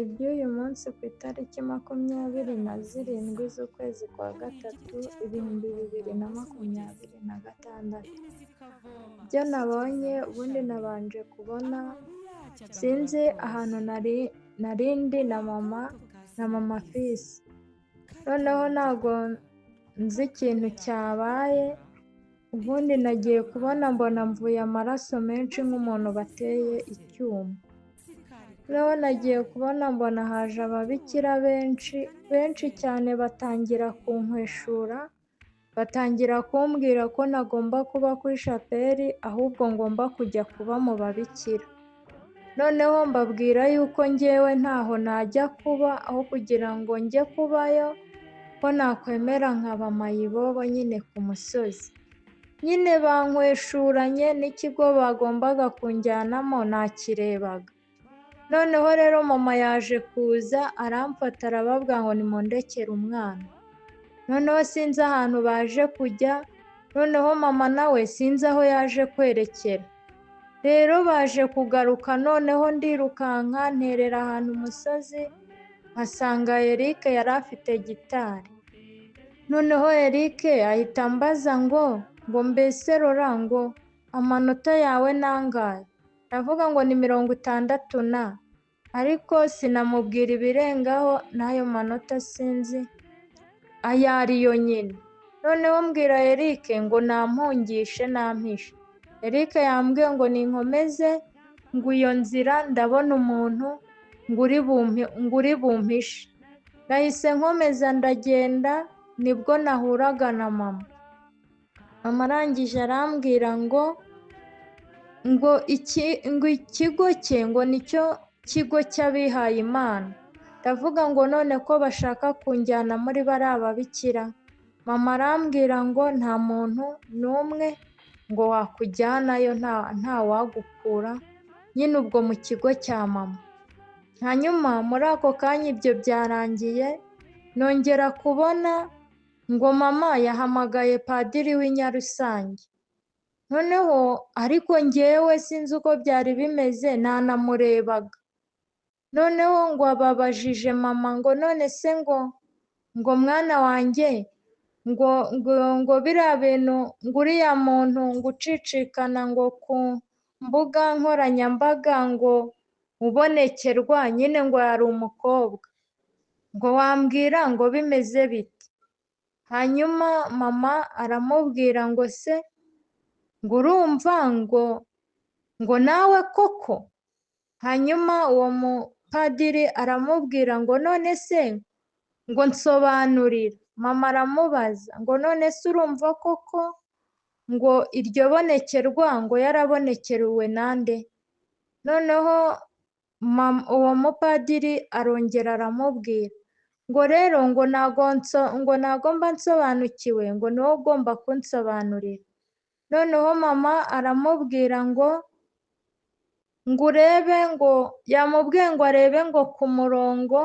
Iby'uyu munsi ku itariki 27 z'ukwezi kwa gatatu 2026, ibyo nabonye ubundi nabanje kubona sinzi ahantu narindi na mama Fisi, noneho ntago nzi ikintu cyabaye, ubundi nagiye kubona mbona mvuye amaraso menshi nk'umuntu bateye icyuma, noneho nagiye kubona mbona haje ababikira benshi cyane, batangira kunkweshura, batangira kumbwira ko ntagomba kuba kuri shapeli ahubwo ngomba kujya kuba mu babikira, noneho mbabwira yuko njyewe ntaho najya kuba aho kugira ngo njye kubayo, ko nakwemera nkaba mayibobo nyine ku musozi, nyine bankweshuranye n'ikigo bagombaga kunjyanamo nakirebaga, noneho rero mama yaje kuza aramfata arababwira ngo nimundekere umwana, noneho sinzi ahantu baje kujya, noneho mama nawe sinzi aho yaje kwerekera, rero baje kugaruka noneho ndirukanka nterera ahantu umusozi, mpasanga Eric yari afite gitari, noneho Eric ahita ambaza ngo mbese Rora ngo amanota yawe nangahe, ndavuga ngo ni 60 ariko sinamubwira ibirengaho n'ayo manota sinzi ayo ariyo nyine, noneho mbwira Eric ngo nampungishe nampishe, Eric yambwiye ngo ninkomeze ngo iyo nzira ndabona umuntu ngo uri bumpishe, nahise nkomeza ndagenda, nibwo nahuraga na mama arangije arambwira ngo ikigo cye ngo nicyo kigo cy'abihaye Imana, ndavuga ngo none ko bashaka kunjyana muri bariya babikira, mama arambwira ngo nta muntu n'umwe ngo wakujyanayo, nta wagukura nyine ubwo mu kigo cya mama, hanyuma muri ako kanya ibyo byarangiye, nongera kubona ngo mama yahamagaye padiri w'Inyarusange, noneho ariko njyewe sinzi uko byari bimeze ntanamurebaga, noneho ngo ababajije mama ngo none se ngo mwana wanjye ngo biriya bintu ngo uriya muntu ngo ucicikana ngo ku mbuga nkoranyambaga ngo ubonekerwa nyine ngo yari umukobwa, ngo wambwira ngo bimeze bite, hanyuma mama aramubwira ngo se ngo urumva ngo nawe koko, hanyuma uwo mupadiri aramubwira ngo none se ngo nsobanurira, mama aramubaza ngo none se urumva koko ngo iryo bonekerwa ngo yarabonekerewe nande, noneho uwo mupadiri arongera aramubwira ngo rero ngo ntago mba nsobanukiwe ngo niwe ugomba kunsobanurira, noneho mama aramubwira ngo urebe ngo yamubwiye ngo arebe ngo ku murongo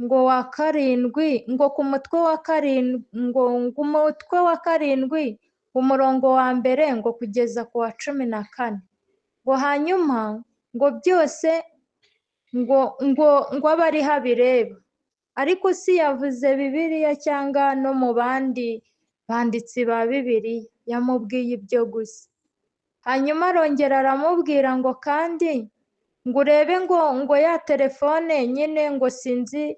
ngo wa 7 ngo ku mutwe wa 7 ngo umutwe wa 7 umurongo wa mbere ngo kugeza ku wa 14, ngo hanyuma ngo byose ngo abe ari habireba, ariko si yavuze Bibiliya cyangwa no mu bandi banditsi ba Bibiliya, yamubwiye ibyo gusa, hanyuma arongera aramubwira ngo kandi ngo urebe ngo ya telefone nyine ngo sinzi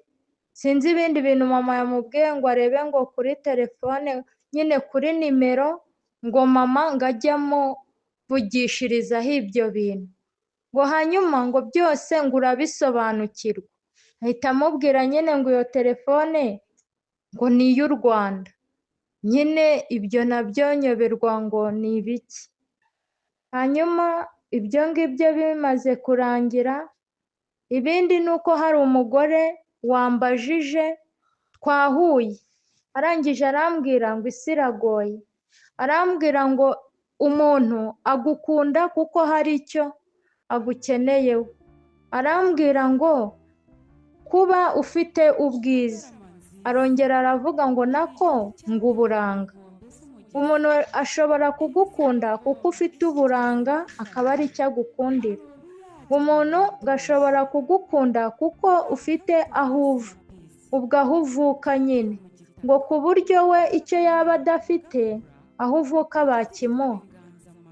ibindi bintu mama yamubwiye ngo arebe ngo kuri telefone nyine kuri nimero ngo mama ngo ajye amuvugishirizaho ibyo bintu, ngo hanyuma ngo byose ngo urabisobanukirwa, ahita amubwira nyine ngo iyo telefone ngo ni iy'u Rwanda, nyine ibyo nabyo nyoberwa ngo ni ibiki, hanyuma ibyo ngibyo bimaze kurangira, ibindi ni uko hari umugore wambajije twahuye, arangije arambwira ngo isi iragoye, arambwira ngo umuntu agukunda kuko hari icyo agukeneyeho, arambwira ngo kuba ufite ubwiza, arongera aravuga ngo nako ngo uburanga, umuntu ashobora kugukunda kuko ufite uburanga akaba ari icyo agukundira. Umuntu gashobora kugukunda kuko ufite aho uva, ubwo aho uvuka nyine, ngo ku buryo we icyo yaba adafite aho uvuka bakimuha.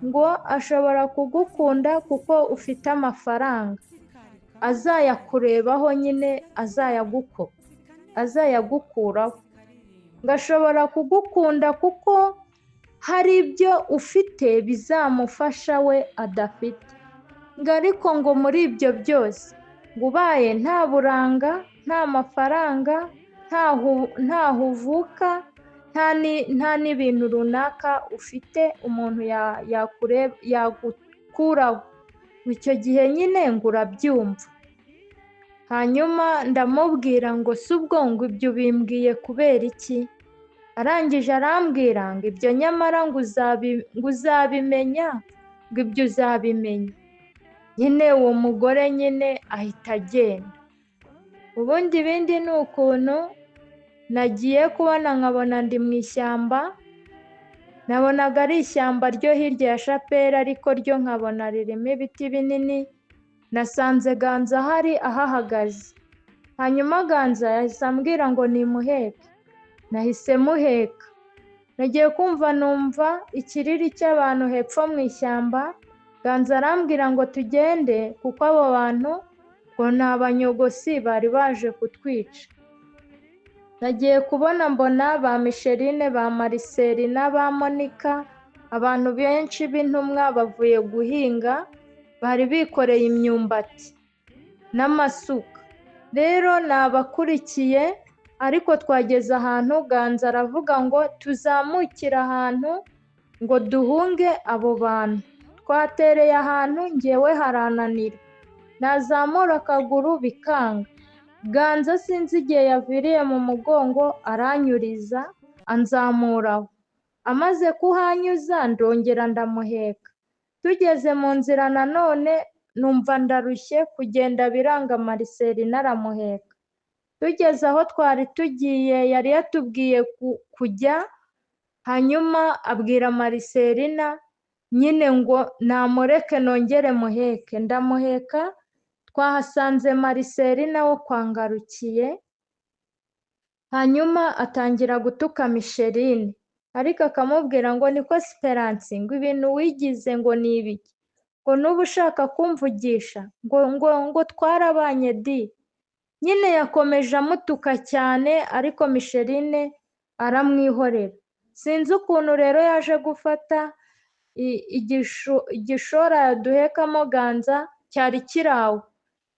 Ngo ashobora kugukunda kuko ufite amafaranga, azayakurebaho nyine azayagukuraho. Gashobora kugukunda kuko hari ibyo ufite bizamufasha we adafite. Ngo ariko ngo muri ibyo byose ngo ubaye nta buranga, nta mafaranga, ntaho uvuka, nta n'ibintu runaka ufite umuntu yagukuraho, icyo gihe nyine ngo urabyumva. Hanyuma ndamubwira ngo si ubwo ngo ibyo ubimbwiye kubera iki? Arangije arambwira ngo ibyo nyamara ngo uzabimenya, ngo ibyo uzabimenya. Nyine uwo mugore nyine ahita agenda. Ubundi ibindi ni ukuntu nagiye kubona nkabona ndi mu ishyamba, nabonaga ari ishyamba ryo hirya ya Shapeli ariko ryo nkabona ririmo ibiti binini. Nasanze Ganza ahari ahahagaze. Hanyuma Ganza yahise ambwira ngo nimuheke. Nahise muheka. Nagiye kumva numva ikiriri cy'abantu hepfo mu ishyamba. Ganza arambwira ngo tugende kuko abo bantu ngo ni abanyogosi bari baje kutwica. Nagiye kubona mbona ba Micheline, ba Marcel n'aba Monica, abantu benshi b'intumwa bavuye guhinga, bari bikoreye imyumbati n'amasuka. Rero nabakurikiye, ariko twageze ahantu Ganza aravuga ngo tuzamukire ahantu ngo duhunge abo bantu. Twatereye ahantu njyewe harananira, nazamura akaguru bikanga. Ganza sinzi igihe yaviriye mu mugongo aranyuriza anzamuraho. Amaze kuhanyuza ndongera ndamuheka. Tugeze mu nzira nanone numva ndarushye kugenda biranga, Marcel naramuheka. Tugeze aho twari tugiye yari yatubwiye kujya, hanyuma abwira Marcelina nyine ngo namureke nongere muheke. Ndamuheka, twahasanze Marcelina wo kwangarukiye. Hanyuma atangira gutuka Micheline, ariko akamubwira ngo niko Esperance, ngo ibintu wigize ngo ni ibiki, ngo nuba ushaka kumvugisha ngo twarabanye di. Nyine yakomeje amutuka cyane, ariko Micheline aramwihorera. Sinzi ukuntu rero yaje gufata igishora yaduhekamo Ganza cyari kirawo,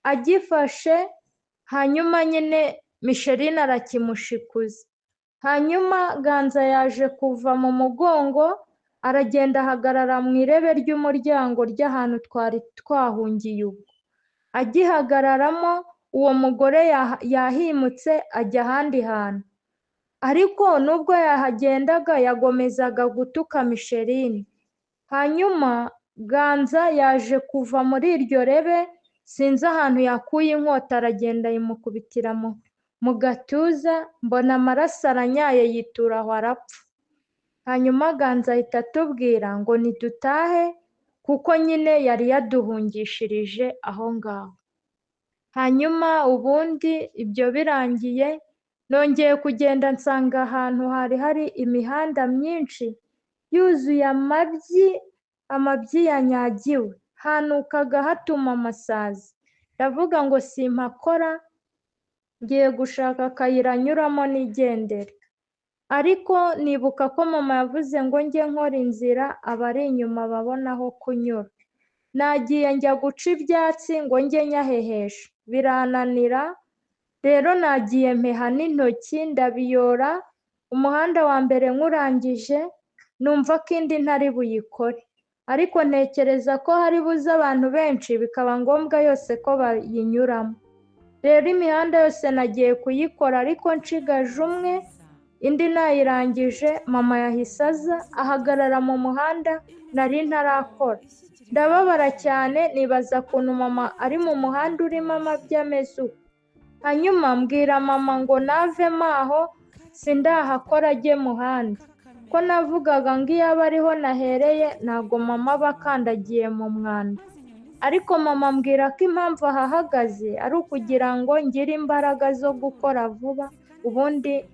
agifashe. Hanyuma nyine Micheline arakimushikuza. Hanyuma Ganza yaje kuva mu mugongo, aragenda ahagarara mu irebe ry'umuryango ry'ahantu twari twahungiye. Ubwo agihagararamo uwo mugore yahimutse ajya ahandi hantu, ariko nubwo yahagendaga yagomezaga gutuka Micheline. Hanyuma Ganza yaje kuva muri iryo rebe, sinzi ahantu yakuye inkota, aragenda yimukubitira mu gatuza, mbona amaraso aranyaye yitura aho arapfa. Hanyuma Ganza ahita atubwira ngo nidutahe kuko nyine yari yaduhungishirije aho ngaho. Hanyuma ubundi ibyo birangiye, nongeye kugenda nsanga ahantu hari imihanda myinshi yuzuye amabyi yanyagiwe, hanukaga hatuma amasazi. Ndavuga ngo simpakora, ngiye gushaka akayira nyuramo nigendere. Ariko nibuka ko mama yavuze ngo njye nkora inzira abari inyuma babona aho kunyura. Nagiye njya guca ibyatsi ngo njye nyahehesha, birananira. Rero nagiye mpeha n'intoki ndabiyora. Umuhanda wa mbere nkurangije numva ko indi ntari buyikore, ariko ntekereza ko hari buze abantu benshi bikaba ngombwa yose ko bayinyuramo. Rero imihanda yose nagiye kuyikora, ariko nshigaje umwe, indi nayirangije mama yahise aza ahagarara mu muhanda nari ntarakora. Ndababara cyane, nibaza ukuntu mama ari mu muhanda urimo amabyi ameze uko. Hanyuma mbwira mama ngo navemo aho sindahakora ajye muhanda. ko navugaga ngo iyo aba ariho nahereye ntabwo mama aba akandagiye mu mwanda, ariko mama ambwira ko impamvu ahahagaze ari ukugira ngo ngire imbaraga zo gukora vuba, ubundi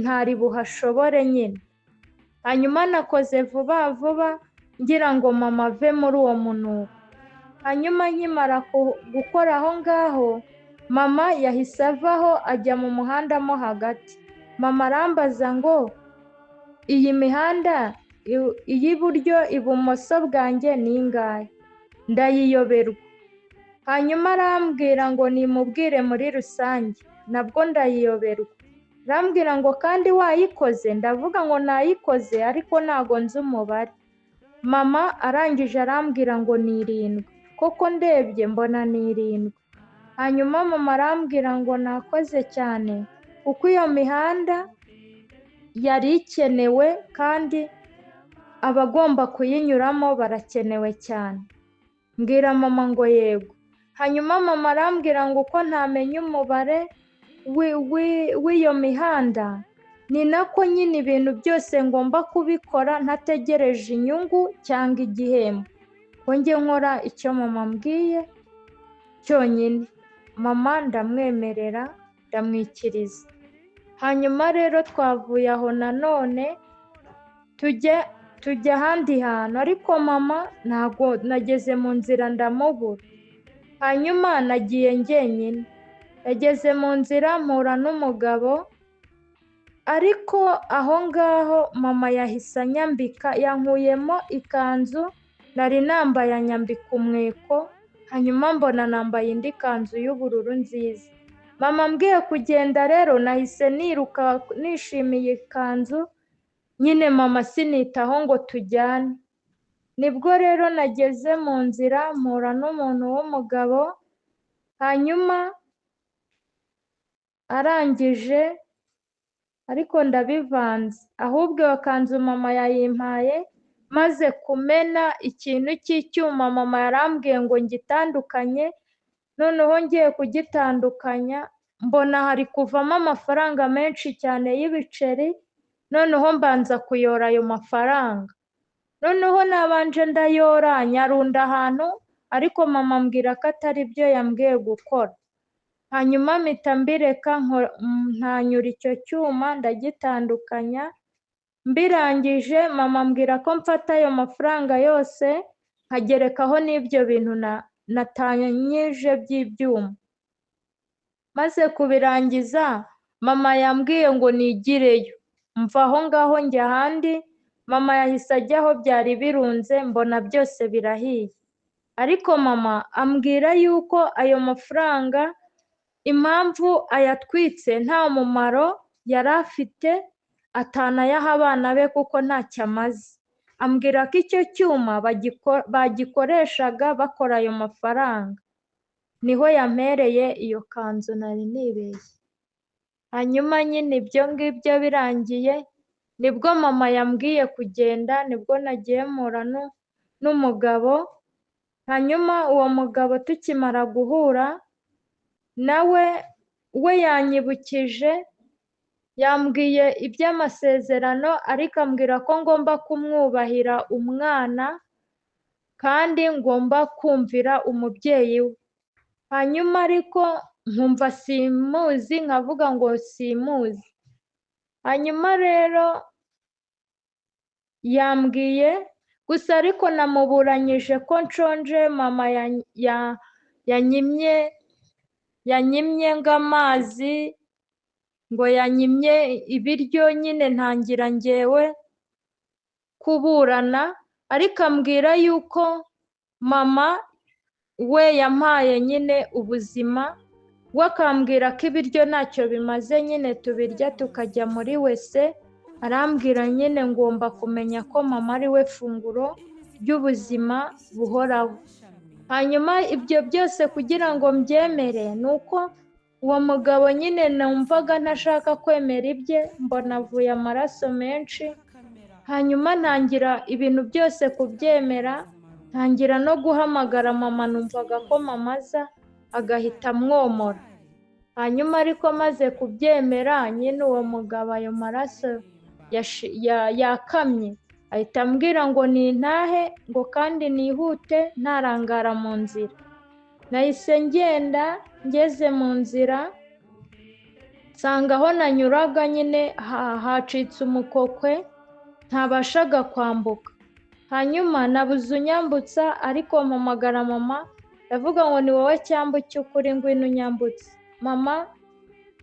ntari buhashobore nyine. Hanyuma nakoze vuba vuba ngira ngo mama ave muri uwo munuko. Hanyuma nkimara gukora aho ngaho, mama yahise avaho ajya mu muhanda mo hagati. Mama arambaza ngo iyi mihanda iy'iburyo ibumoso bwanjye ni ingahe? Ndayiyoberwa. Hanyuma arambwira ngo nimubwire muri rusange, nabwo ndayiyoberwa. Arambwira ngo kandi wayikoze? Ndavuga ngo nayikoze ariko ntago nzi umubare. Mama arangije arambwira ngo ni 7, koko ndebye mbona ni 7. Hanyuma mama arambwira ngo nakoze cyane kuko iyo mihanda yari ikenewe kandi abagomba kuyinyuramo barakenewe cyane. Mbwira mama ngo yego. Hanyuma mama arambwira ngo uko ntamenya umubare w'iyo mihanda, ni nako nyine ibintu byose ngomba kubikora ntategereje inyungu cyangwa igihembo, ngo njye nkora icyo mama ambwiye cyonyine. Mama ndamwemerera, ndamwikiriza. Hanyuma rero twavuye aho nanone tujya ahandi hantu, ariko mama ntabwo nageze mu nzira ndamubura. Hanyuma nagiye njyenyine, nageze mu nzira mpura n'umugabo, ariko aho ngaho mama yahise anyambika, yankuyemo ikanzu nari nambaye anyambika umweko, hanyuma mbona nambaye indi kanzu y'ubururu nziza. Mama ambwiye kugenda rero nahise niruka nishimiye ikanzu, nyine mama sinitaho ngo tujyane. Nibwo rero nageze mu nzira mpura n'umuntu w'umugabo, hanyuma arangije, ariko ndabivanze, ahubwo iyo kanzu mama yayimpaye maze kumena ikintu cy'icyuma mama yarambwiye ngo ngitandukanye. Noneho ngiye kugitandukanya mbona hari kuvamo amafaranga menshi cyane y'ibiceri, noneho mbanza kuyora ayo mafaranga. Noneho nabanje ndayora nyarunda ahantu, ariko mama ambwira ko atari byo yambwiye gukora. Hanyuma mpita mbireka ntanyura icyo cyuma ndagitandukanya. Mbirangije mama ambwira ko mfata ayo mafaranga yose nkagerekaho n'ibyo bintu natanyije by'ibyuma. Maze kubirangiza mama yambwiye ngo nigireyo, mva aho ngaho njya ahandi. Mama yahise ajya aho byari birunze, mbona byose birahiye, ariko mama ambwira yuko ayo mafaranga impamvu ayatwitse nta mumaro yari afite, atanayaha abana be kuko ntacyo amaze. Ambwira ko icyo cyuma bagikoreshaga bakora ayo mafaranga. Niho yampereye iyo kanzu nari nibeshye. Hanyuma nyine ibyo ngibyo birangiye, nibwo mama yambwiye kugenda, nibwo nagiye mpura n'umugabo. Hanyuma uwo mugabo tukimara guhura, nawe yanyibukije, yambwiye iby'amasezerano, ariko ambwira ko ngomba kumwubahira umwana kandi ngomba kumvira umubyeyi we. Hanyuma ariko nkumva simuzi, nkavuga ngo simuzi. Hanyuma rero yambwiye gusa, ariko namuburanyije ko nshonje. Mama yanyimye ng'amazi, ngo yanyimye ibiryo, nyine ntangira njyewe kuburana, ariko ambwira yuko mama we yampaye nyine ubuzima, we akambwira ko ibiryo ntacyo bimaze, nyine tubirya tukajya muri wese. Arambwira nyine ngomba kumenya ko mama ari we funguro ry'ubuzima buhoraho. Hanyuma ibyo byose kugira ngo mbyemere, ni uko uwo mugabo nyine numvaga ntashaka kwemera ibye, mbona avuye amaraso menshi. Hanyuma ntangira ibintu byose kubyemera, ntangira no guhamagara mama, numvaga ko mama aza agahita amwomora. Hanyuma ariko maze kubyemera, nyine uwo mugabo ayo maraso yakamye, ahita ambwira ngo nintahe ngo kandi nihute ntarangara mu nzira. Nahise ngenda, ngeze mu nzira nsanga aho nanyuraga nyine hacitse umukokwe ntabashaga kwambuka. Hanyuma nabuze unyambutsa, ariko mpamagara mama ndavuga ngo ni wowe cyambu cy'ukuri ngwino unyambutse. Mama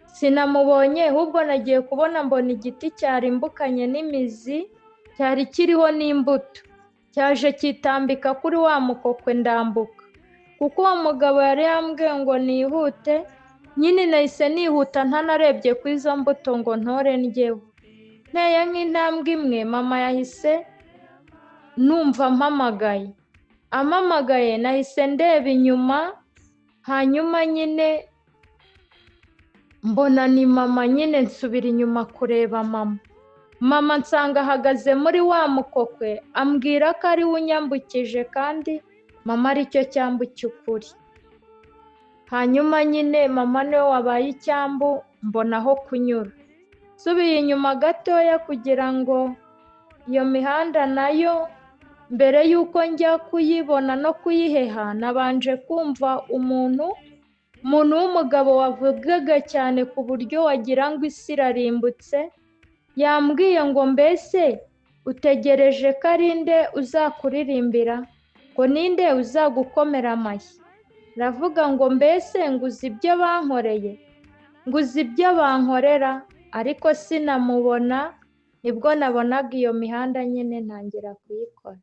sinamubonye, ahubwo nagiye kubona mbona igiti cyarimbukanye n'imizi, cyari kiriho n'imbuto, cyaje kitambika kuri wa mukokwe ndambuka. Kuko uwo mugabo yari yambwiye ngo nihute, nyine nahise nihuta ntanarebye ku izo mbuto ngo ntore ndyeho. Nteye nk'intambwe imwe mama yahise numva ampamagaye. Ampamagaye nahise ndeba inyuma, hanyuma nyine mbona ni mama, nyine nsubira inyuma kureba mama. Mama nsanga ahagaze muri wa mukokwe, ambwira ko ari we unyambukije kandi mama aricyo cyambu cy'ukuri. Hanyuma nyine mama niwe wabaye icyambu, mbona aho kunyura. Nsubiye inyuma gatoya kugira ngo iyo mihanda nayo mbere y'uko njya kuyibona no kuyiheha, nabanje kumva umuntu w'umugabo wavugaga cyane ku buryo wagira ngo isi irarimbutse, yambwiye ngo mbese utegereje ko ari nde uzakuririmbira, ngo ninde uzagukomera amashyi. Ndavuga ngo mbese nguzi ibyo bankoreye, nguzi ibyo bankorera, ariko sinamubona. Nibwo nabonaga iyo mihanda nyine ntangira kuyikora.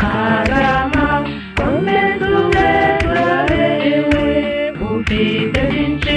Karama komeza ube turaberewe, ufite byinshi